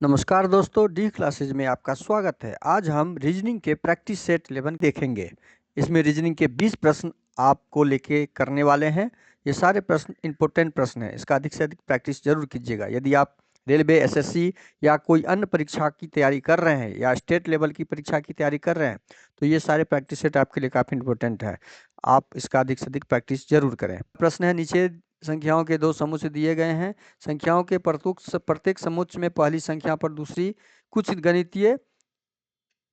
नमस्कार दोस्तों, D classes में आपका स्वागत है। आज हम रीजनिंग के प्रैक्टिस सेट 11 देखेंगे। इसमें रीजनिंग के 20 प्रश्न आपको लेके करने वाले हैं। ये सारे प्रश्न इंपॉर्टेंट प्रश्न हैं। इसका अधिक से अधिक प्रैक्टिस जरूर कीजिएगा। यदि आप रेलवे, एसएससी या कोई अन्य परीक्षा की तैयारी कर रहे हैं या स्टेट लेवल की परीक्षा की तैयारी कर रहे हैं तो ये सारे प्रैक्टिस सेट आपके लिए काफ़ी इंपॉर्टेंट है। आप इसका अधिक से अधिक प्रैक्टिस जरूर करें। प्रश्न है, नीचे संख्याओं के दो समुच्चय दिए गए हैं। संख्याओं के प्रत्येक समुच्चय में पहली संख्या पर दूसरी कुछ गणितीय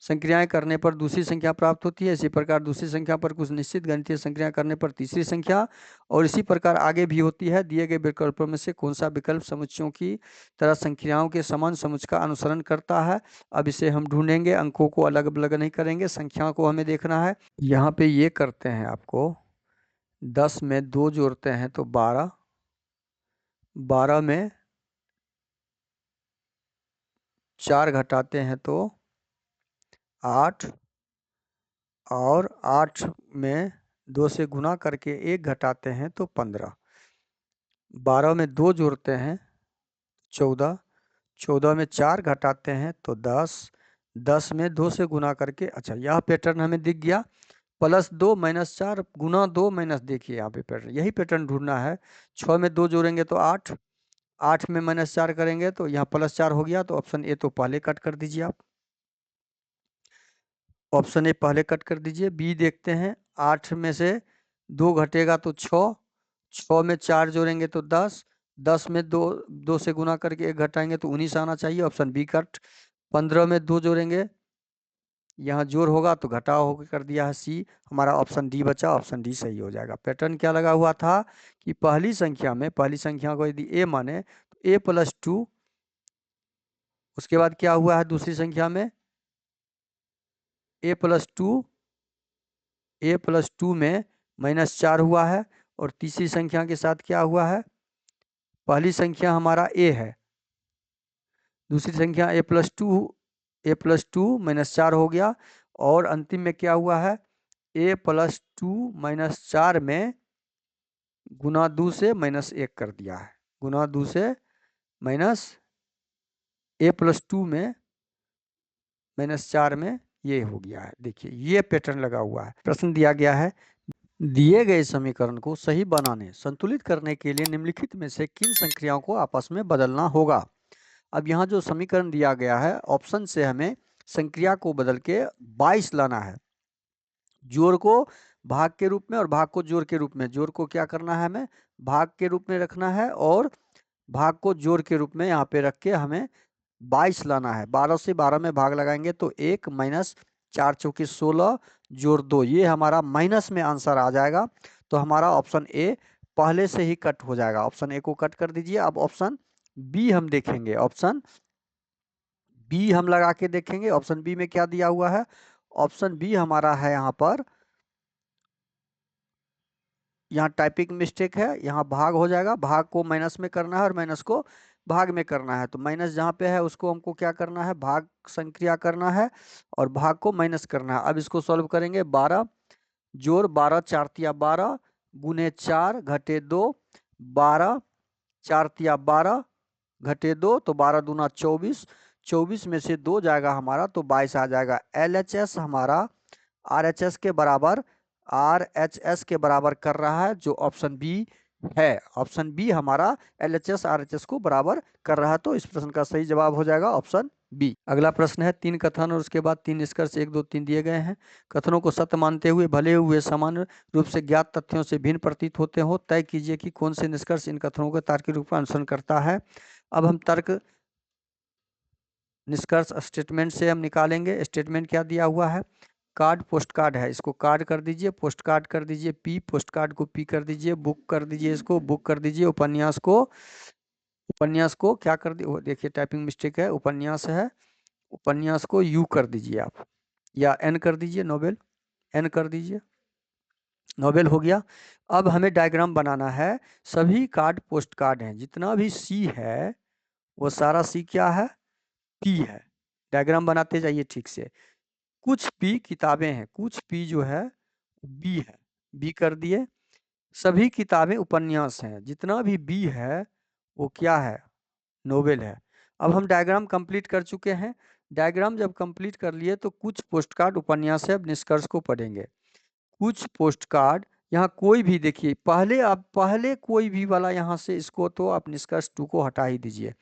संक्रियाएं करने पर दूसरी संख्या प्राप्त होती है। इसी प्रकार दूसरी संख्या पर कुछ निश्चित गणितीय संक्रिया करने पर तीसरी संख्या, और इसी प्रकार आगे भी होती है। दिए गए विकल्पों में से कौन सा विकल्प समुच्चयों की तरह संक्रियाओं के समान समुच्चय का अनुसरण करता है। अब इसे हम ढूंढेंगे, अंकों को अलग अलग नहीं करेंगे, संख्याओं को हमें देखना है। यहाँ पे ये करते हैं, आपको 10 में 2 जोड़ते हैं तो 12, 12 में 4 घटाते हैं तो 8, और 8 में 2 से गुना करके 1 घटाते हैं तो 15, 12 में 2 जोड़ते हैं 14, 14 में 4 घटाते हैं तो 10, 10 में 2 से गुना करके, अच्छा यह पैटर्न हमें दिख गया। +2 -4 गुना 2 माइनस, देखिए यहाँ पे पैटर्न, यही पैटर्न ढूंढना है। 6 में 2 जोड़ेंगे तो 8, 8 में -4 करेंगे तो यहाँ +4 हो गया। तो ऑप्शन ए तो पहले कट कर दीजिए आप, ऑप्शन ए पहले कट कर दीजिए। बी देखते हैं, 8 में से 2 घटेगा तो 6, 6 में 4 जोड़ेंगे तो 10, 10 में 2 से गुना करके 1 घटाएंगे तो 19 आना चाहिए, ऑप्शन बी कट। 15 में 2 जोड़ेंगे, यहाँ जोड़ होगा तो घटाव होकर कर दिया है सी, हमारा ऑप्शन डी बचा, ऑप्शन डी सही हो जाएगा। पैटर्न क्या लगा हुआ था कि पहली संख्या को यदि ए माने तो a+2, उसके बाद क्या हुआ है दूसरी संख्या में a+2, a+2 में -4 हुआ है, और तीसरी संख्या के साथ क्या हुआ है, पहली संख्या हमारा a है, दूसरी संख्या a+2 -4 हो गया, और अंतिम में क्या हुआ है, a+2 -4 में गुना 2 से -1 कर दिया है, गुना 2 से माइनस a+2 में -4 में ये हो गया है। देखिए ये पैटर्न लगा हुआ है। प्रश्न दिया गया है, दिए गए समीकरण को सही बनाने संतुलित करने के लिए निम्नलिखित में से किन संक्रियाओं को आपस में बदलना होगा। अब यहाँ जो समीकरण दिया गया है, ऑप्शन से हमें संक्रिया को बदल के 22 लाना है। जोड़ को भाग के रूप में और भाग को जोड़ के रूप में, जोड़ को क्या करना है, हमें भाग के रूप में रखना है, और भाग को जोड़ के रूप में यहाँ पे रख के हमें 22 लाना है। 12 से 12 में भाग लगाएंगे तो 1 -4 चौके 16 जोड़ 2, ये हमारा माइनस में आंसर आ जाएगा। तो हमारा ऑप्शन ए पहले से ही कट हो जाएगा, ऑप्शन ए को कट कर दीजिए। अब ऑप्शन बी हम देखेंगे, ऑप्शन बी हम लगा के देखेंगे। ऑप्शन बी में क्या दिया हुआ है, ऑप्शन बी हमारा है यहाँ पर, यहाँ टाइपिंग मिस्टेक है, यहाँ भाग हो जाएगा, भाग को माइनस में करना है और माइनस को भाग में करना है। तो माइनस जहाँ पे है उसको हमको क्या करना है, भाग संक्रिया करना है, और भाग को माइनस करना है। अब इसको सॉल्व करेंगे, 12 जोड़ 12 4 तिया 12 गुने 4 घटे 2, 12 4 तिया 12 घटे 2 तो 12 दूना 24, 24 में से 2 जाएगा हमारा तो 22 आ जाएगा। LHS हमारा RHS के बराबर, RHS के बराबर कर रहा है, जो ऑप्शन बी है। ऑप्शन बी हमारा LHS RHS को बराबर कर रहा है, तो इस प्रश्न का सही जवाब हो जाएगा ऑप्शन बी। अगला प्रश्न है, 3 कथन और उसके बाद 3 निष्कर्ष 1 2 3 दिए गए हैं। कथनों को सत्य मानते हुए भले हुए सामान्य रूप से ज्ञात तथ्यों से भिन्न प्रतीत होते हो, तय कीजिए कि कौन से निष्कर्ष इन कथनों को तार्किक रूप में अनुसरण करता है। अब हम तर्क निष्कर्ष स्टेटमेंट से हम निकालेंगे। स्टेटमेंट क्या दिया हुआ है, कार्ड पोस्ट कार्ड है, इसको कार्ड कर दीजिए, पोस्ट कार्ड कर दीजिए, पी पोस्ट कार्ड को पी कर दीजिए, बुक कर दीजिए, इसको बुक कर दीजिए, उपन्यास को क्या कर दीजिए, देखिए टाइपिंग मिस्टेक है, उपन्यास है, उपन्यास को यू कर दीजिए आप, या एन कर दीजिए, नोवेल एन कर दीजिए, नोवेल हो गया। अब हमें डायग्राम बनाना है। सभी कार्ड पोस्ट कार्ड हैं, जितना भी सी है वो सारा सी क्या है, पी है। डायग्राम बनाते जाइए ठीक से। कुछ पी किताबें हैं, कुछ पी जो है बी है, बी कर दिए। सभी किताबें उपन्यास हैं, जितना भी बी है वो क्या है, नोवेल है। अब हम डायग्राम कंप्लीट कर चुके हैं। डायग्राम जब कंप्लीट कर लिए तो कुछ पोस्टकार्ड उपन्यास से अब निष्कर्ष को पढ़ेंगे। कुछ पोस्टकार्ड, यहाँ कोई भी देखिए, पहले कोई भी वाला यहाँ से इसको तो आप निष्कर्ष 2 को हटा ही दीजिए।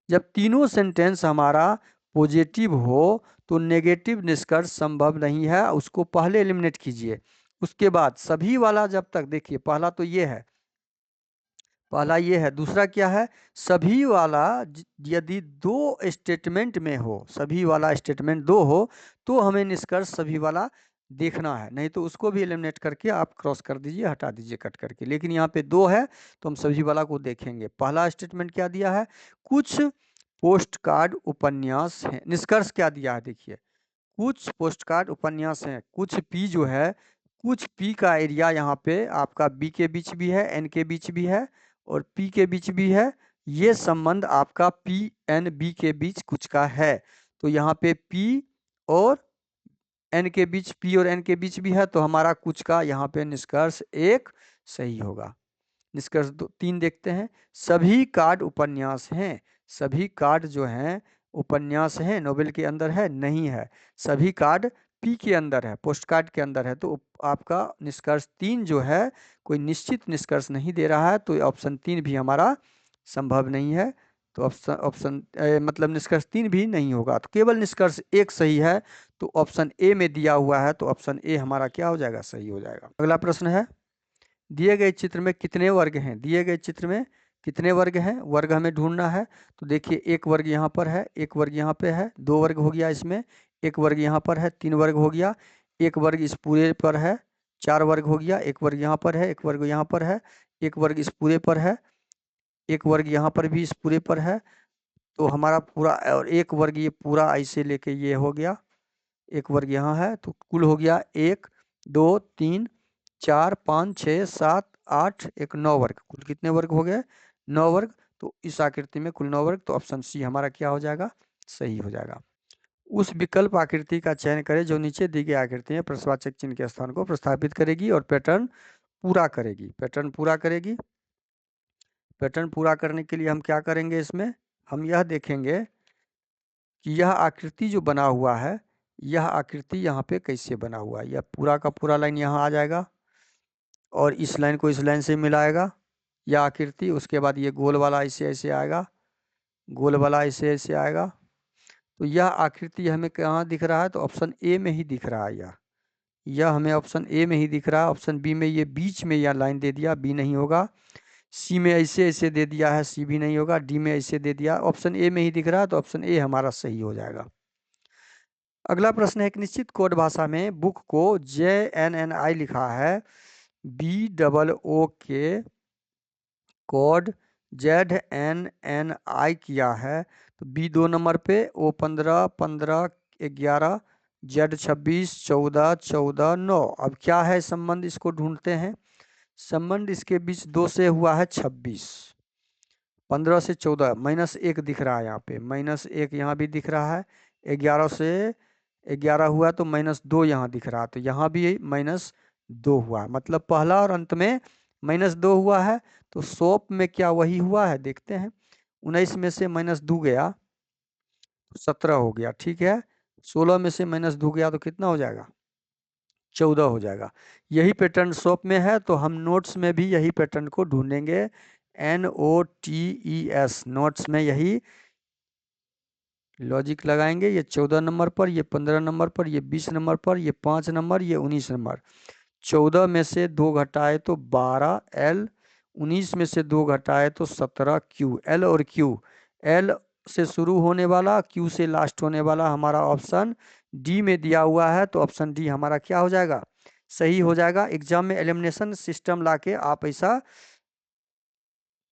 जब तीनों सेंटेंस हमारा पॉजिटिव हो तो नेगेटिव निष्कर्ष संभव नहीं है, उसको पहले एलिमिनेट कीजिए। उसके बाद सभी वाला, जब तक देखिए पहला तो ये है, पहला ये है, दूसरा क्या है, सभी वाला यदि 2 स्टेटमेंट में हो, सभी वाला स्टेटमेंट 2 हो तो हमें निष्कर्ष सभी वाला देखना है, नहीं तो उसको भी एलिमिनेट करके आप क्रॉस कर दीजिए, हटा दीजिए कट करके। लेकिन यहाँ पे 2 है तो हम सभी वाला को देखेंगे। पहला स्टेटमेंट क्या दिया है, कुछ पोस्टकार्ड उपन्यास हैं। निष्कर्ष क्या दिया है देखिए, कुछ पोस्टकार्ड उपन्यास हैं, कुछ पी जो है, कुछ पी का एरिया यहाँ पे आपका बी के बीच भी है, एन के बीच भी है और पी के बीच भी है। ये संबंध आपका पी एन बी के बीच कुछ का है, तो यहाँ पे पी और एन के बीच, पी और एन के बीच भी है, तो हमारा कुछ का यहाँ पे निष्कर्ष 1 सही होगा। निष्कर्ष 3 देखते हैं, सभी कार्ड उपन्यास हैं। सभी कार्ड जो हैं उपन्यास हैं, नोवेल के अंदर है नहीं है, सभी कार्ड पी के अंदर है, पोस्ट कार्ड के अंदर है, तो आपका निष्कर्ष 3 जो है कोई निश्चित निष्कर्ष नहीं दे रहा है, तो ऑप्शन 3 भी हमारा संभव नहीं है। तो ऑप्शन मतलब निष्कर्ष 3 भी नहीं होगा, तो केवल निष्कर्ष 1 सही है, तो ऑप्शन ए में दिया हुआ है, तो ऑप्शन ए हमारा क्या हो जाएगा, सही हो जाएगा। अगला प्रश्न है, दिए गए चित्र में कितने वर्ग हैं, दिए गए चित्र में कितने वर्ग हैं, वर्ग हमें ढूंढना है। तो देखिए एक वर्ग यहाँ पर है, एक वर्ग यहाँ पे है, 2 वर्ग हो गया इसमें, एक वर्ग यहाँ पर है, 3 वर्ग हो गया, एक वर्ग इस पूरे पर है, 4 वर्ग हो गया, एक वर्ग यहाँ पर है, एक वर्ग यहाँ पर है, एक वर्ग इस पूरे पर है, एक वर्ग यहाँ पर भी इस पूरे पर है, तो हमारा पूरा, और एक वर्ग ये पूरा ऐसे लेके ये हो गया, एक वर्ग यहाँ है, तो कुल हो गया 1 2 3 4 5 6 7 8 एक 9 वर्ग, कुल कितने वर्ग हो गए, 9 वर्ग। तो इस आकृति में कुल 9 वर्ग, तो ऑप्शन सी हमारा क्या हो जाएगा, सही हो जाएगा। उस विकल्प आकृति का चयन करें जो नीचे दी गई आकृति में प्रश्नवाचक चिन्ह के स्थान को प्रस्थापित करेगी और पैटर्न पूरा करेगी। पैटर्न पूरा करेगी, पैटर्न पूरा करने के लिए हम क्या करेंगे, इसमें हम यह देखेंगे कि यह आकृति जो बना हुआ है, यह आकृति यहाँ पे कैसे बना हुआ है। यह पूरा का पूरा लाइन यहाँ आ जाएगा और इस लाइन को इस लाइन से मिलाएगा, यह आकृति। उसके बाद ये गोल वाला ऐसे ऐसे आएगा, गोल वाला ऐसे ऐसे आएगा। तो यह आकृति हमें कहाँ दिख रहा है, तो ऑप्शन ए में ही दिख रहा है। यह हमें ऑप्शन ए में ही दिख रहा है। ऑप्शन बी में ये बीच में यह लाइन दे दिया, बी नहीं होगा। सी में ऐसे ऐसे दे दिया है, सी भी नहीं होगा। डी में ऐसे दे दिया, ऑप्शन ए में ही दिख रहा है, तो ऑप्शन ए हमारा सही हो जाएगा। अगला प्रश्न है, एक निश्चित कोड भाषा में बुक को JNNI लिखा है, BOOK कोड ZNNI किया है, तो बी 2 नंबर पे, O 15 15 11 Z 26 14 14 9। अब क्या है संबंध, इसको ढूंढते हैं। संबंध इसके बीच 2 से हुआ है 26, 15 से 14 -1 दिख रहा है यहाँ पे, -1 यहाँ भी दिख रहा है, 11 से 11 हुआ तो -2 यहाँ दिख रहा है, तो यहाँ भी -2 हुआ, मतलब पहला और अंत में -2 हुआ है। तो 100 में क्या वही हुआ है, देखते हैं। 19 में से -2 गया तो 17 हो गया, ठीक है। 16 में से -2 गया तो कितना हो जाएगा, 14 हो जाएगा। यही पैटर्न शॉप में है, तो हम नोट्स में भी यही पैटर्न को ढूंढेंगे। NOTES नोट्स में यही लॉजिक लगाएंगे। ये 14 नंबर पर, ये 15 नंबर पर, ये 20 नंबर पर, ये 5 नंबर, ये 19 नंबर। 14 में से 2 घटाए तो 12 L, 19 में से 2 घटाए तो 17 Q। L और Q, L से शुरू होने वाला, Q से लास्ट होने वाला हमारा ऑप्शन डी में दिया हुआ है, तो ऑप्शन डी हमारा क्या हो जाएगा, सही हो जाएगा। एग्जाम में एलिमिनेशन सिस्टम लाके आप ऐसा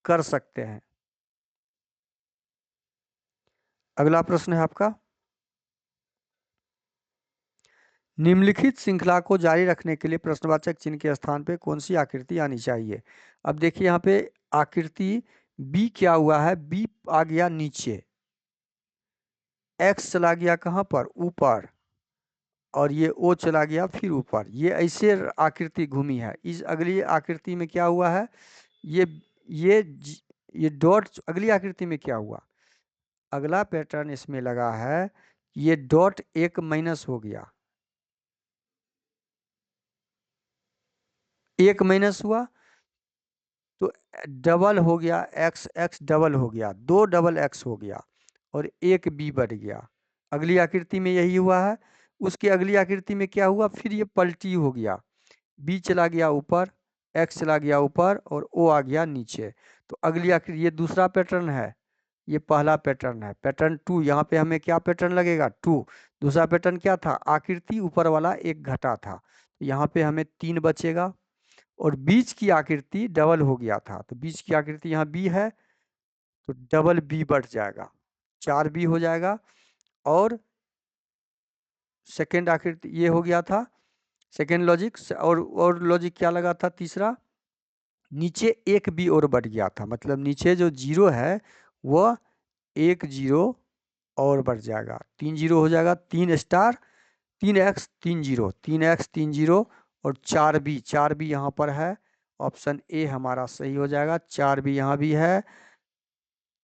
कर सकते हैं। अगला प्रश्न है आपका, निम्नलिखित श्रृंखला को जारी रखने के लिए प्रश्नवाचक चिन्ह के स्थान पे कौन सी आकृति आनी चाहिए। अब देखिए यहाँ पे आकृति बी क्या हुआ है, बी आ गया नीचे, एक्स चला गया कहाँ पर, ऊपर, और ये ओ चला गया फिर ऊपर। ये ऐसे आकृति घूमी है। इस अगली आकृति में क्या हुआ है, ये ये डॉट, अगली आकृति में क्या हुआ, अगला पैटर्न इसमें लगा है, ये डॉट एक माइनस हो गया, एक माइनस हुआ तो डबल हो गया, एक्स एक्स डबल हो गया, दो डबल एक्स हो गया और एक बी बढ़ गया। अगली आकृति में यही हुआ है। उसकी अगली आकृति में क्या हुआ, फिर ये पलटी हो गया, बी चला गया ऊपर, एक्स चला गया ऊपर और ओ आ गया नीचे। तो अगली आकृति, ये दूसरा पैटर्न है, ये पहला पैटर्न है, पैटर्न टू। यहाँ पे हमें क्या पैटर्न लगेगा, टू। दूसरा पैटर्न क्या था, आकृति ऊपर वाला एक घटा था, तो यहाँ पे हमें 3 बचेगा और बीच की आकृति डबल हो गया था, तो बीच की आकृति यहाँ बी है तो डबल बी बढ़ जाएगा, 4 बी हो जाएगा। और सेकेंड आकृति ये हो गया था, सेकेंड लॉजिक। और लॉजिक क्या लगा था तीसरा, नीचे एक बी और बढ़ गया था, मतलब नीचे जो जीरो है वह एक जीरो और बढ़ जाएगा, 3 जीरो हो जाएगा, 3 star 3x 3 zero, 3x 3 zero और 4b, 4b यहाँ पर है, ऑप्शन ए हमारा सही हो जाएगा। 4b यहाँ भी है,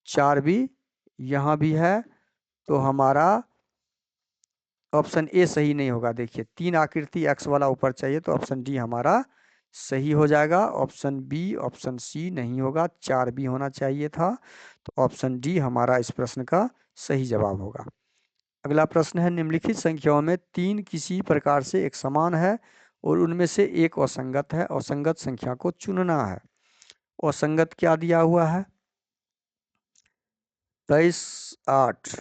4b यहाँ भी है, तो हमारा ऑप्शन ए सही नहीं होगा। देखिए 3 आकृति x वाला ऊपर चाहिए, तो ऑप्शन डी हमारा सही हो जाएगा। ऑप्शन बी, ऑप्शन सी नहीं होगा, 4b होना चाहिए था, तो ऑप्शन डी हमारा इस प्रश्न का सही जवाब होगा। अगला प्रश्न है, निम्नलिखित संख्याओं में 3 किसी प्रकार से एक समान है और उनमें से एक असंगत है, असंगत संख्या को चुनना है। असंगत क्या दिया हुआ है, 23 8,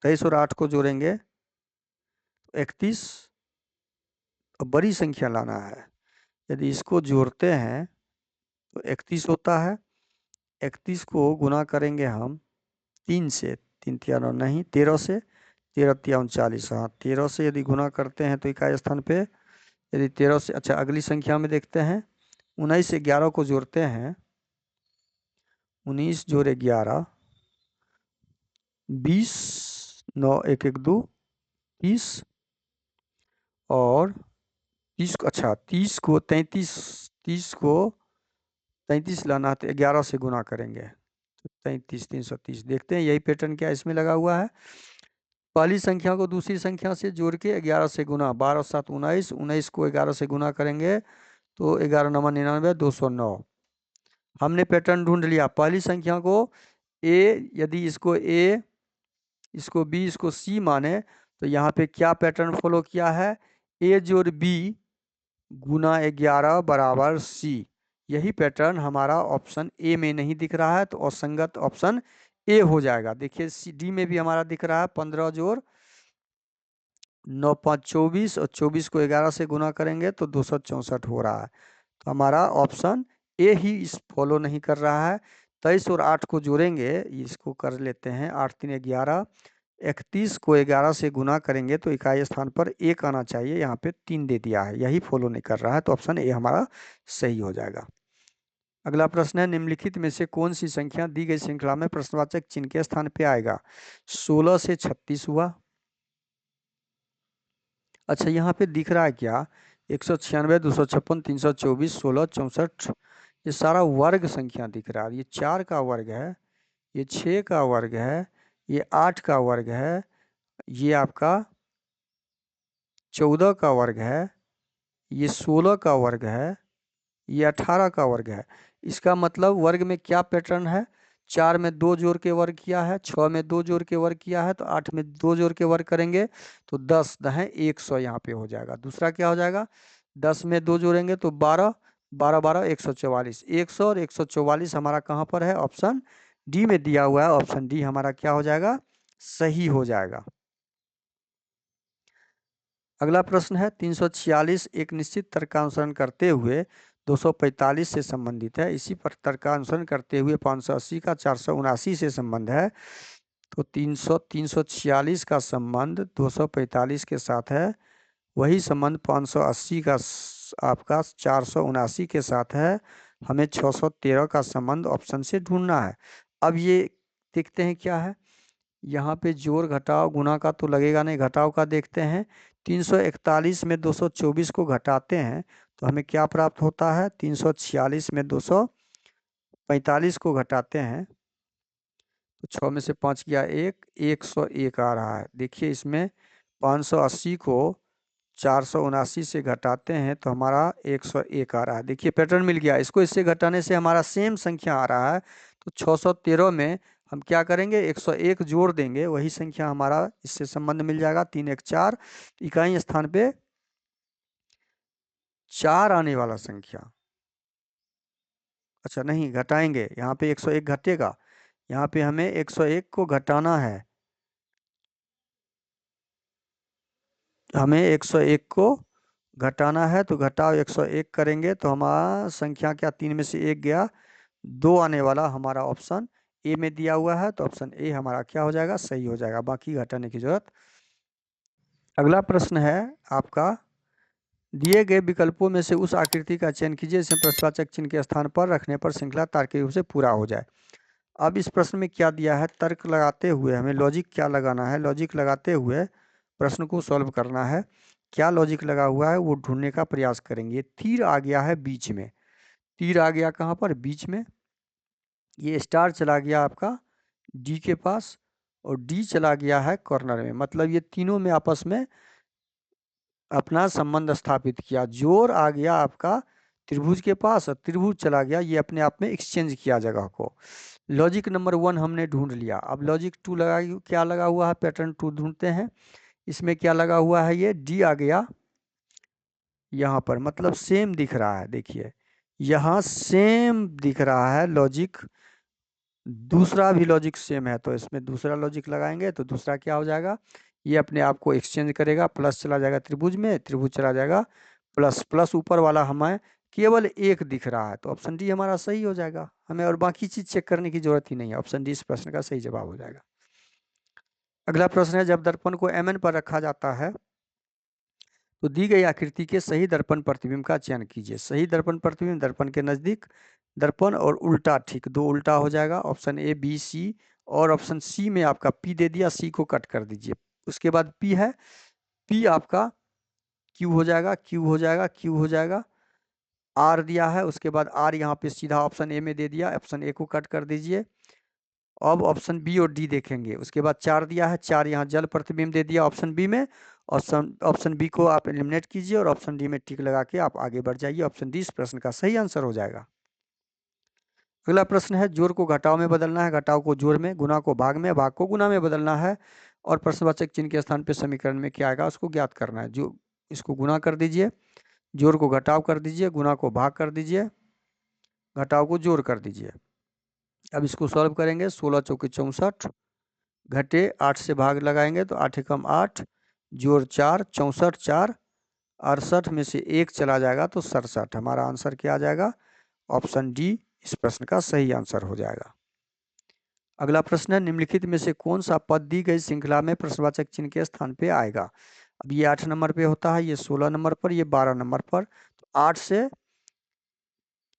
23 और 8 को जोड़ेंगे तो 31, बड़ी संख्या लाना है। यदि इसको जोड़ते हैं तो 31 होता है, 31 को गुना करेंगे हम 3 से, 3 तिया 9 नहीं, 13 से, 13 तिया 39, हाँ 13 से यदि गुना करते हैं तो इकाई स्थान पे, यदि 13 से, अच्छा अगली संख्या में देखते हैं, 19 से 11 को जोड़ते हैं, 19 जोड़े 11, 20, 9 1 1 2 30 और 30 को, अच्छा 30 को 33, 30 को 33 लाना है तो 11 से गुना करेंगे तो 33 330। देखते हैं यही पैटर्न क्या इसमें लगा हुआ है। पहली संख्या को दूसरी संख्या से जोड़ के 11 से गुना, 12 7 19, 19 को 11 से गुना करेंगे तो 11 9 99 209। हमने पैटर्न ढूंढ लिया, पहली संख्या को ए, यदि इसको ए, इसको बी, इसको सी माने तो यहाँ पे क्या पैटर्न फॉलो किया है, ए जोड़ बी गुना 11 बराबर सी। यही पैटर्न हमारा ऑप्शन ए में नहीं दिख रहा है, तो असंगत ऑप्शन ए हो जाएगा। देखिए सी डी में भी हमारा दिख रहा है 15 जोड़ 9 5 24 और 24 को 11 से गुना करेंगे तो 264 हो रहा है, तो हमारा ऑप्शन ए ही इस फॉलो नहीं कर रहा है। 23 और 8 को जोड़ेंगे, इसको कर लेते हैं, 8 3 11, 31 को 11 से गुना करेंगे तो इकाई स्थान पर 1 आना चाहिए, यहाँ पे 3 दे दिया है, यही फॉलो नहीं कर रहा है, तो ऑप्शन ए हमारा सही हो जाएगा। अगला प्रश्न है, निम्नलिखित में से कौन सी संख्या दी गई श्रृंखला में प्रश्नवाचक चिन्ह के स्थान पे आएगा। 16 से 36 हुआ, अच्छा यहाँ पे दिख रहा है क्या, 196 256 324 16 64, ये सारा वर्ग संख्या दिख रहा है। ये 4 का वर्ग है, ये 6 का वर्ग है, ये 8 का वर्ग है, ये आपका 14 का वर्ग है, ये 16 का वर्ग है, ये 18 का वर्ग है। इसका मतलब वर्ग में क्या पैटर्न है, 4 में 2 जोड़ के वर्ग किया है, 6 में 2 जोड़ के वर्ग किया है, तो 8 में 2 जोड़ के वर्ग करेंगे तो 10 दहें 100 यहाँ पे हो जाएगा। दूसरा क्या हो जाएगा, 10 में 2 जोड़ेंगे तो 12, 12 12 144, 100 और 144 हमारा कहाँ पर है, ऑप्शन डी में दिया हुआ है, ऑप्शन डी हमारा क्या हो जाएगा, सही हो जाएगा। अगला प्रश्न है, 346 एक निश्चित तर्क का अनुसरण करते हुए 245 से संबंधित है, इसी पर तर्क का अनुसरण करते हुए 580 का 479 से संबंध है, तो 346 का संबंध 245 के साथ है, वही संबंध 580 का आपका 479 के साथ है, हमें 613 का संबंध ऑप्शन से ढूंढना है। अब ये देखते हैं क्या है, यहाँ पे जोड़ घटाव गुणा का तो लगेगा नहीं, घटाव का देखते हैं। 341 में 224 को घटाते हैं तो हमें क्या प्राप्त होता है, 346 में 245 को घटाते हैं तो 6 में से 5 गया 101 आ रहा है। देखिए इसमें 580 को 479 से घटाते हैं तो हमारा 101 आ रहा है। देखिए पैटर्न मिल गया। इसको इससे घटाने से हमारा सेम संख्या आ रहा है, तो 613 में हम क्या करेंगे, 101 जोड़ देंगे, वही संख्या हमारा इससे संबंध मिल जाएगा। 3 1 4, इकाई स्थान पे 4 आने वाला संख्या, अच्छा नहीं घटाएंगे, यहाँ पे 101 घटेगा, यहाँ पे हमें 101 को घटाना है, हमें 101 को घटाना है, तो घटाओ 101 करेंगे तो हमारा संख्या क्या, 3 में से 1 गया, 2 आने वाला हमारा ऑप्शन ए में दिया हुआ है, तो ऑप्शन ए हमारा क्या हो जाएगा, सही हो जाएगा, बाकी घटाने की जरूरत। अगला प्रश्न है आपका, दिए गए विकल्पों में से उस आकृति का चयन कीजिए जिसे प्रश्नवाचक चिन्ह के स्थान पर रखने पर श्रृंखला तार्किक रूप से पूरा हो जाए। अब इस प्रश्न में क्या दिया है, तर्क लगाते हुए हमें लॉजिक क्या लगाना है, लॉजिक लगाते हुए प्रश्न को सॉल्व करना है। क्या लॉजिक लगा हुआ है वो ढूंढने का प्रयास करेंगे। तीर आ गया है बीच में, तीर आ गया कहाँ पर, बीच में, ये स्टार चला गया आपका डी के पास और डी चला गया है कॉर्नर में, मतलब ये तीनों में आपस में अपना संबंध स्थापित किया। जोर आ गया आपका त्रिभुज के पास और त्रिभुज चला गया, ये अपने आप में एक्सचेंज किया जगह को। लॉजिक नंबर 1 हमने ढूंढ लिया। अब लॉजिक 2 लगा, क्या लगा हुआ है, पैटर्न 2 ढूंढते हैं। इसमें क्या लगा हुआ है, ये डी आ गया यहाँ पर, मतलब सेम दिख रहा है, देखिए यहाँ सेम दिख रहा है लॉजिक, दूसरा भी लॉजिक सेम है, तो इसमें दूसरा लॉजिक लगाएंगे तो दूसरा क्या हो जाएगा, ये अपने आप को एक्सचेंज करेगा, प्लस चला जाएगा त्रिभुज में, त्रिभुज चला जाएगा प्लस, प्लस ऊपर वाला हमें केवल एक दिख रहा है, तो ऑप्शन डी हमारा सही हो जाएगा, हमें और बाकी चीज चेक करने की जरूरत ही नहीं है, ऑप्शन डी इस प्रश्न का सही जवाब हो जाएगा। अगला प्रश्न है, जब दर्पण को mn पर रखा जाता है तो दी गई आकृति के सही दर्पण प्रतिबिंब का चयन कीजिए। सही दर्पण प्रतिबिंब दर्पण के नजदीक दर्पण और उल्टा, ठीक दो उल्टा हो जाएगा, ऑप्शन ए बी सी, और ऑप्शन सी में आपका पी दे दिया, सी को कट कर दीजिए। उसके बाद पी है, पी आपका क्यू हो जाएगा, क्यू हो जाएगा, क्यू हो जाएगा, आर दिया है, उसके बाद आर यहाँ पे सीधा ऑप्शन ए में दे दिया, ऑप्शन ए को कट कर दीजिए। अब ऑप्शन बी और डी देखेंगे, उसके बाद 4 दिया है, 4 यहाँ जल प्रतिबिंब दे दिया ऑप्शन बी में, ऑप्शन बी को आप एलिमिनेट कीजिए और ऑप्शन डी में टिक लगा के आप आगे बढ़ जाइए, ऑप्शन डी इस प्रश्न का सही आंसर हो जाएगा। अगला प्रश्न है, जोड़ को घटाव में बदलना है, घटाव को जोड़ में, गुणा को भाग में, भाग को गुणा में बदलना है, और प्रश्नवाचक चिन्ह के स्थान पे समीकरण में क्या आएगा उसको ज्ञात करना है। जो इसको गुणा कर दीजिए, जोड़ को घटाव कर दीजिए, गुणा को भाग कर दीजिए, घटाव को जोड़ कर दीजिए। अब इसको सॉल्व करेंगे, 16 चौके 64 घटे 8 से भाग लगाएंगे तो 8 एकम 8 जोड़ 4 64 4 68 में से 1 चला जाएगा तो 67, हमारा आंसर क्या आ जाएगा, ऑप्शन डी इस प्रश्न का सही आंसर हो जाएगा। अगला प्रश्न है, निम्नलिखित में से कौन सा पद दी गई श्रृंखला में प्रश्नवाचक चिन्ह के स्थान पे आएगा। अब ये 8 नंबर पे होता है, ये 16 नंबर पर, ये 12 नंबर पर, तो 8 से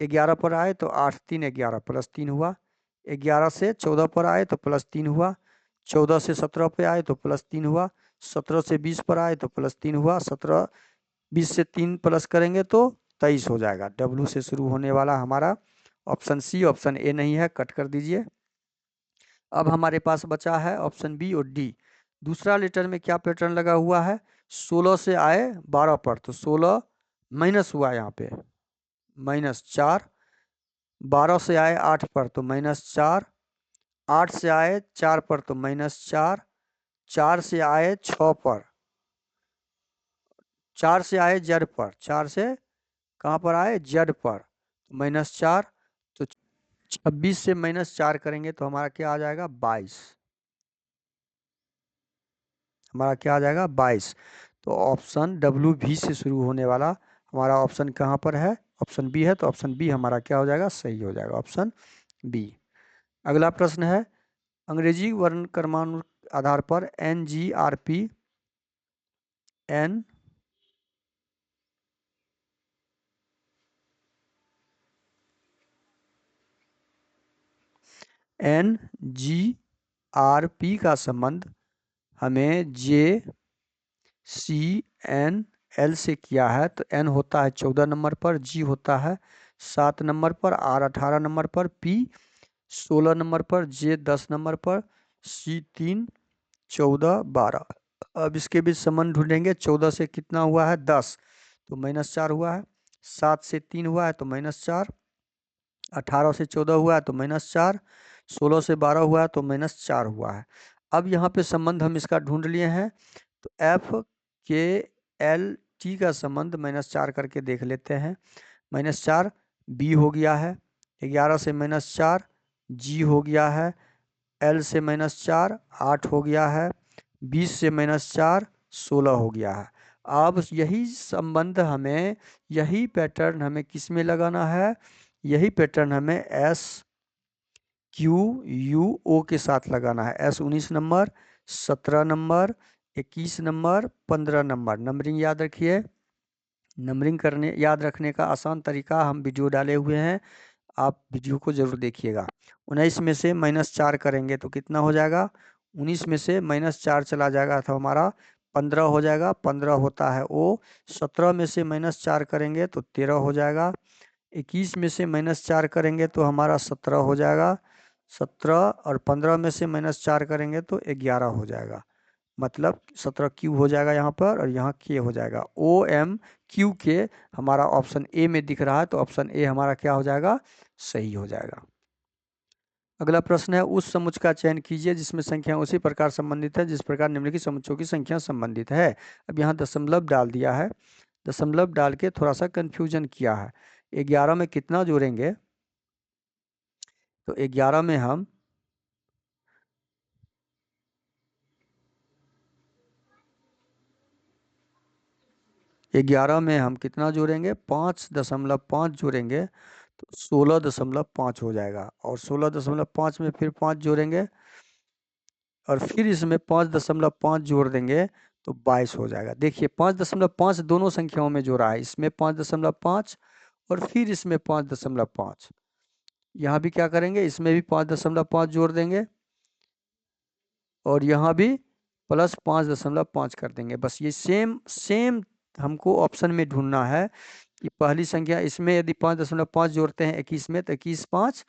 11 पर आए तो 8 3 11 प्लस 3 हुआ, 11 से 14 पर आए तो प्लस 3 हुआ, 14 से 17 पे आए तो प्लस 3 हुआ, 17 से 20 पर आए तो प्लस 3 हुआ, 17 20 से 3 प्लस करेंगे तो 23 हो जाएगा। डब्लू से शुरू होने वाला हमारा ऑप्शन सी, ऑप्शन ए नहीं है, कट कर दीजिए। अब हमारे पास बचा है ऑप्शन बी और डी। दूसरा लेटर में क्या पैटर्न लगा हुआ है, 16 से आए 12 पर तो 16 माइनस हुआ यहाँ पे -4, 12 से आए 8 पर तो -4, 8 से आए 4 पर तो -4, 4 से आए 6 पर, 4 से आए जेड पर, 4 से कहाँ पर आए, जेड पर, -4, तो 26 से -4 करेंगे तो हमारा क्या आ जाएगा, 22, हमारा क्या आ जाएगा 22। तो ऑप्शन डब्ल्यू भी से शुरू होने वाला हमारा ऑप्शन कहाँ पर है, ऑप्शन बी है, तो ऑप्शन बी हमारा क्या हो जाएगा, सही हो जाएगा, ऑप्शन बी। अगला प्रश्न है, अंग्रेजी वर्ण क्रमांक आधार पर NGRP NGRP का संबंध हमें JCNL से किया है, तो N होता है 14 नंबर पर, G होता है 7 नंबर पर, R 18 नंबर पर, P 16 नंबर पर, जे 10 नंबर पर, सी 3, 14, 12। अब इसके बीच संबंध ढूंढेंगे। 14 से कितना हुआ है? 10, तो -4 हुआ है। 7 से 3 हुआ है तो -4। 18 से 14 हुआ है तो -4। 16 से 12 हुआ है तो -4 हुआ है। अब यहाँ पे संबंध हम इसका ढूंढ लिए हैं, तो एफ के एल टी का संबंध -4 करके देख लेते हैं। -4 बी हो गया है, 11 से -4 जी हो गया है, एल से -4 8 हो गया है, 20 से -4 16 हो गया है। अब यही संबंध हमें, यही पैटर्न हमें किस में लगाना है? यही पैटर्न हमें एस क्यू यू ओ के साथ लगाना है। S 19 number, 17 number, 21 number, 15 number. Numbering याद रखिए। नंबरिंग करने याद रखने का आसान तरीका हम वीडियो डाले हुए हैं, आप वीडियो को जरूर देखिएगा। 19 में से -4 करेंगे तो कितना हो जाएगा? 19 में से -4 चला जाएगा तो हमारा 15 हो जाएगा। 15 होता है ओ। 17 में से -4 करेंगे तो 13 हो जाएगा। 21 में से -4 करेंगे तो हमारा 17 हो जाएगा। 17 और 15 में से -4 करेंगे तो 11 हो जाएगा। मतलब 17 क्यू हो जाएगा यहाँ पर, और यहाँ के हो जाएगा। ओ एम क्यू के हमारा ऑप्शन ए में दिख रहा है, तो ऑप्शन ए हमारा क्या हो जाएगा? सही हो जाएगा। अगला प्रश्न है, उस समुच्च का चयन कीजिए जिसमें संख्या उसी प्रकार संबंधित है जिस प्रकार निम्नलिखित समुच्चों की संख्या संबंधित है। अब यहाँ दशमलव डाल दिया है, दशमलव डाल के थोड़ा सा कंफ्यूजन किया है। 11 में कितना जोड़ेंगे? तो 11 में हम 11 में हम कितना जोड़ेंगे? 5.5 जोड़ेंगे तो 16.5 हो जाएगा। और 16.5 में फिर 5 जोड़ेंगे और फिर इसमें 5.5 जोड़ देंगे तो 22 हो जाएगा। देखिए 5.5 दोनों संख्याओं में जोड़ा है, इसमें 5.5 और फिर इसमें 5.5। यहाँ भी क्या करेंगे? इसमें भी 5.5 जोड़ देंगे और यहाँ भी प्लस 5.5 कर देंगे। बस ये सेम सेम हमको ऑप्शन में ढूंढना है कि पहली संख्या, इसमें यदि 5.5 जोड़ते हैं 21 में तो 21 5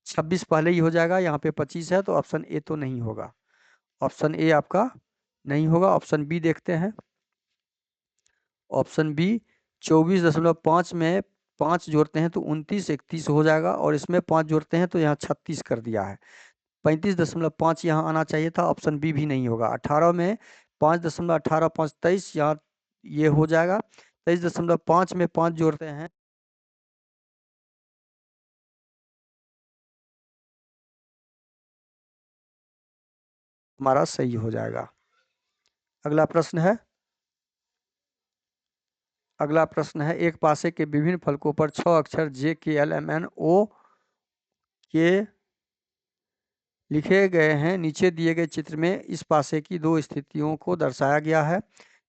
26 पहले ही हो जाएगा। यहाँ पे 25 है तो ऑप्शन ए तो नहीं होगा। ऑप्शन ए आपका नहीं होगा। ऑप्शन बी देखते हैं। ऑप्शन बी 24.5 में 5 जोड़ते हैं तो 29 31 हो जाएगा, और इसमें 5 जोड़ते हैं तो यहाँ 36 कर दिया है। 35.5 यहाँ आना चाहिए था। ऑप्शन बी भी नहीं होगा। 18 में 5.18 5 23 यहाँ ये हो जाएगा। 23.5 में 5 जोड़ते हैं हमारा सही हो जाएगा। अगला प्रश्न है, अगला प्रश्न है, एक पासे के विभिन्न फलकों पर 6 अक्षर जे के एल एम एन ओ के लिखे गए हैं। नीचे दिए गए चित्र में इस पासे की दो स्थितियों को दर्शाया गया है।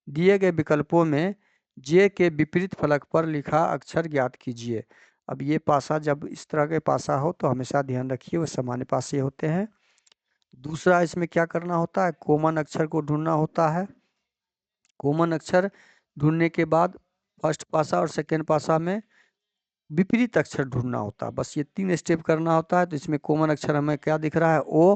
दिए गए विकल्पों में जे के विपरीत फलक पर लिखा अक्षर ज्ञात कीजिए। अब ये पासा, जब इस तरह के पासा हो तो हमेशा ध्यान रखिए वो सामान्य पासे होते हैं। दूसरा, इसमें क्या करना होता है? कॉमन अक्षर को ढूंढना होता है। कॉमन अक्षर ढूंढने के बाद फर्स्ट पासा और सेकेंड पासा में विपरीत अक्षर ढूंढना होता है। बस ये 3 स्टेप करना होता है। तो इसमें कॉमन अक्षर हमें क्या दिख रहा है? ओ,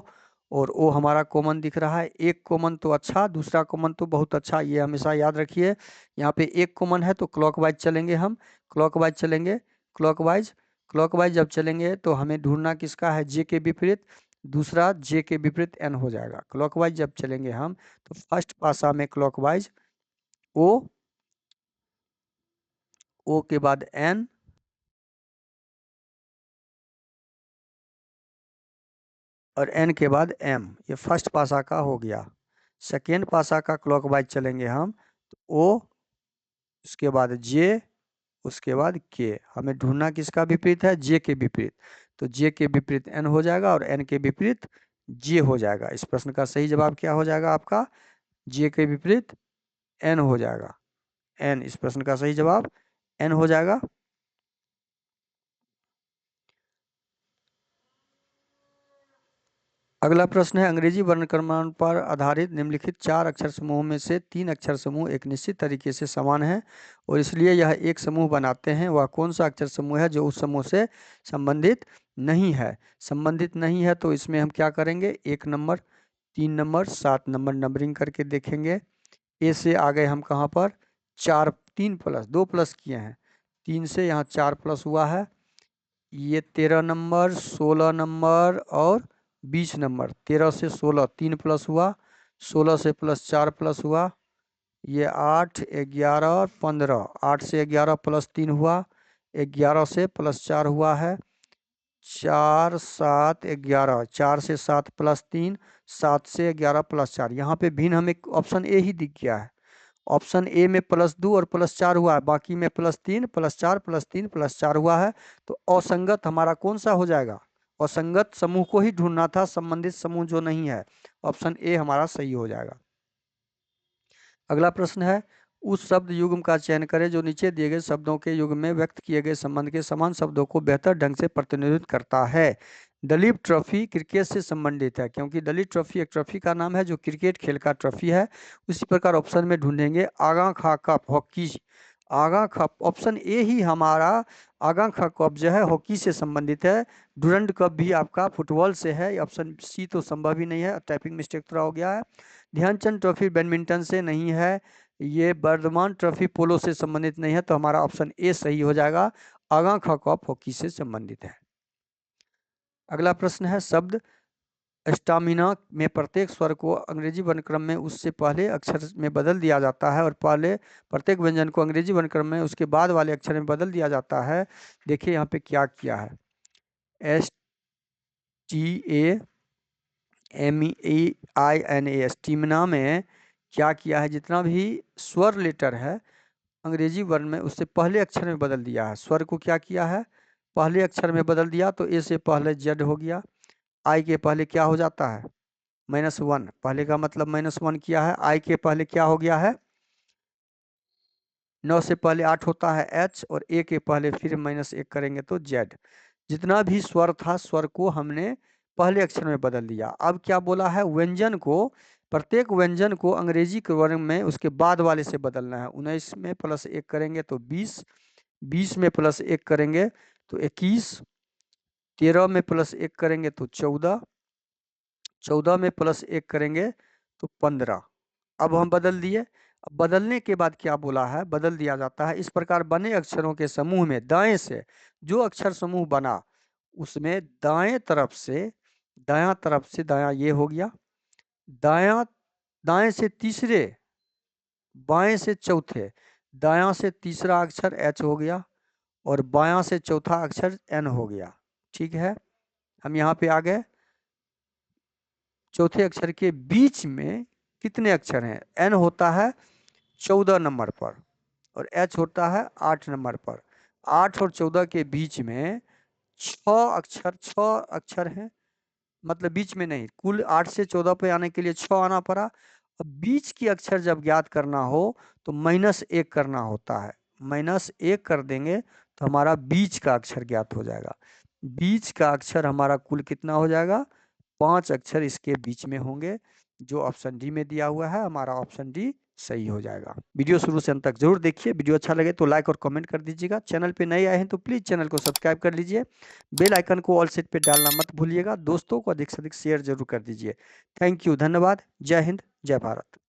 और ओ हमारा कॉमन दिख रहा है। एक कॉमन तो अच्छा, दूसरा कॉमन तो बहुत अच्छा, ये हमेशा याद रखिए। यहाँ पे एक कॉमन है तो क्लॉकवाइज चलेंगे हम, क्लॉकवाइज चलेंगे। क्लॉकवाइज क्लॉकवाइज जब चलेंगे तो हमें ढूंढना किसका है? जे के विपरीत। दूसरा जे के विपरीत एन हो जाएगा। क्लॉकवाइज जब चलेंगे हम तो फर्स्ट पासा में क्लॉकवाइज ओ, ओ के बाद एन, और एन के बाद एम। ये फर्स्ट पासा का हो गया। सेकेंड पासा का क्लॉकवाइज चलेंगे हम तो ओ, उसके बाद जे, उसके बाद के। हमें ढूंढना किसका विपरीत है? जे के विपरीत। तो जे के विपरीत एन हो जाएगा और एन के विपरीत जे हो जाएगा। इस प्रश्न का सही जवाब क्या हो जाएगा आपका? जे के विपरीत एन हो जाएगा। एन, इस प्रश्न का सही जवाब एन हो जाएगा। अगला प्रश्न है, अंग्रेजी वर्णक्रमांक पर आधारित निम्नलिखित 4 अक्षर समूह में से 3 अक्षर समूह एक निश्चित तरीके से समान है और इसलिए यह एक समूह बनाते हैं। वह कौन सा अक्षर समूह है जो उस समूह से संबंधित नहीं है? संबंधित नहीं है तो इसमें हम क्या करेंगे, 1 नंबर, 3 नंबर, 7 नंबर नंबरिंग करके देखेंगे। ए से आ गए हम कहाँ पर, 4, 3 प्लस 2 प्लस किए हैं, 3 से यहाँ 4 प्लस हुआ है, ये 13 नंबर, 16 नंबर और 20 नंबर। 13 से 16 3 प्लस हुआ, 16 से प्लस 4 प्लस हुआ, ये 8, 11, 15, 8 से 11 प्लस 3 हुआ, 11 से प्लस 4 हुआ है, 4, 7, 11, 4 से 7 प्लस 3, 7 से 11 प्लस 4। यहाँ पे भिन्न हमें ऑप्शन ए ही दिख गया है। ऑप्शन ए में +2 और +4 हुआ है, बाकी में +3, +4, +3, +4 हुआ है। तो असंगत हमारा कौन सा हो जाएगा? असंगत समूह को ही ढूंढना था, संबंधित समूह जो नहीं है। ऑप्शन ए हमारा सही हो जाएगा। अगला प्रश्न है, उस शब्द युग्म का चयन करें जो नीचे दिए गए शब्दों के युग्म में व्यक्त किए गए संबंध के समान शब्दों को बेहतर ढंग से प्रतिनिधित्व करता है। दलीप ट्रॉफी क्रिकेट से संबंधित है, क्योंकि दलीप ट्रॉफी एक ट्रॉफी का नाम है जो क्रिकेट खेल का ट्रॉफी है। उसी प्रकार ऑप्शन में ढूंढेंगे, Aga Khan cup hockey, Aga cup, option A ही हमारा आगा खा कप जो है हॉकी से संबंधित है। डुरंड कप भी आपका फुटबॉल से है। ऑप्शन सी तो संभव ही नहीं है, टाइपिंग मिस्टेक थोड़ा हो गया है। ध्यानचंद ट्रॉफी बैडमिंटन से नहीं है, ये वर्धमान ट्रॉफी पोलो से संबंधित नहीं है, तो हमारा ऑप्शन ए सही हो जाएगा। आगा खा कप हॉकी से संबंधित है। अगला प्रश्न है, शब्द स्टामिना में प्रत्येक स्वर को अंग्रेजी वर्णक्रम में उससे पहले अक्षर में बदल दिया जाता है और पहले प्रत्येक व्यंजन को अंग्रेजी वर्णक्रम में उसके बाद वाले अक्षर में बदल दिया जाता है। देखिए यहाँ पे क्या किया है, STAMINA, स्टीमिना में क्या किया है, जितना भी स्वर लेटर है अंग्रेजी वर्ण में उससे पहले अक्षर में बदल दिया है। स्वर को क्या किया है, पहले अक्षर में बदल दिया, तो ए से पहले जेड हो गया, आई के पहले क्या हो जाता है, -1, पहले का मतलब -1 किया है। आई के पहले क्या हो गया है, 9 से पहले 8 होता है एच, और ए के पहले फिर -1 करेंगे तो जेड। जितना भी स्वर था, स्वर को हमने पहले अक्षर में बदल दिया। अब क्या बोला है, व्यंजन को, प्रत्येक व्यंजन को अंग्रेजी के वर्ण में उसके बाद वाले से बदलना है। 19 में +1 करेंगे तो 20, 20 में +1 करेंगे तो 21, 13 में +1 करेंगे तो 14, 14 में +1 करेंगे तो 15। अब हम बदल दिए। अब बदलने के बाद क्या बोला है, बदल दिया जाता है। इस प्रकार बने अक्षरों के समूह में दाएं से जो अक्षर समूह बना उसमें दाएं तरफ से, दायां तरफ से, दायां ये हो गया, दायां, दाएं से तीसरे, बाएं से चौथे, दायां से तीसरा अक्षर एच हो गया और बायां से चौथा अक्षर एन हो गया। ठीक है, हम यहाँ पे आ गए। चौथे अक्षर के बीच में कितने अक्षर हैं, एन होता है 14 नंबर पर और एच होता है 8 नंबर पर। 8 और 14 के बीच में 6 अक्षर हैं, मतलब बीच में नहीं, कुल 8 से 14 पे आने के लिए 6 आना पड़ा। अब बीच की अक्षर जब ज्ञात करना हो तो -1 करना होता है, -1 कर देंगे तो हमारा बीच का अक्षर ज्ञात हो जाएगा। बीच का अक्षर हमारा कुल कितना हो जाएगा, 5 अक्षर इसके बीच में होंगे, जो ऑप्शन डी में दिया हुआ है। हमारा ऑप्शन डी सही हो जाएगा। वीडियो शुरू से अंत तक जरूर देखिए। वीडियो अच्छा लगे तो लाइक और कमेंट कर दीजिएगा। चैनल पे नए आए हैं तो प्लीज़ चैनल को सब्सक्राइब कर लीजिए। बेल आइकन को ऑल सेट पे डालना मत भूलिएगा। दोस्तों को अधिक से अधिक शेयर जरूर कर दीजिए। थैंक यू, धन्यवाद। जय हिंद, जय भारत।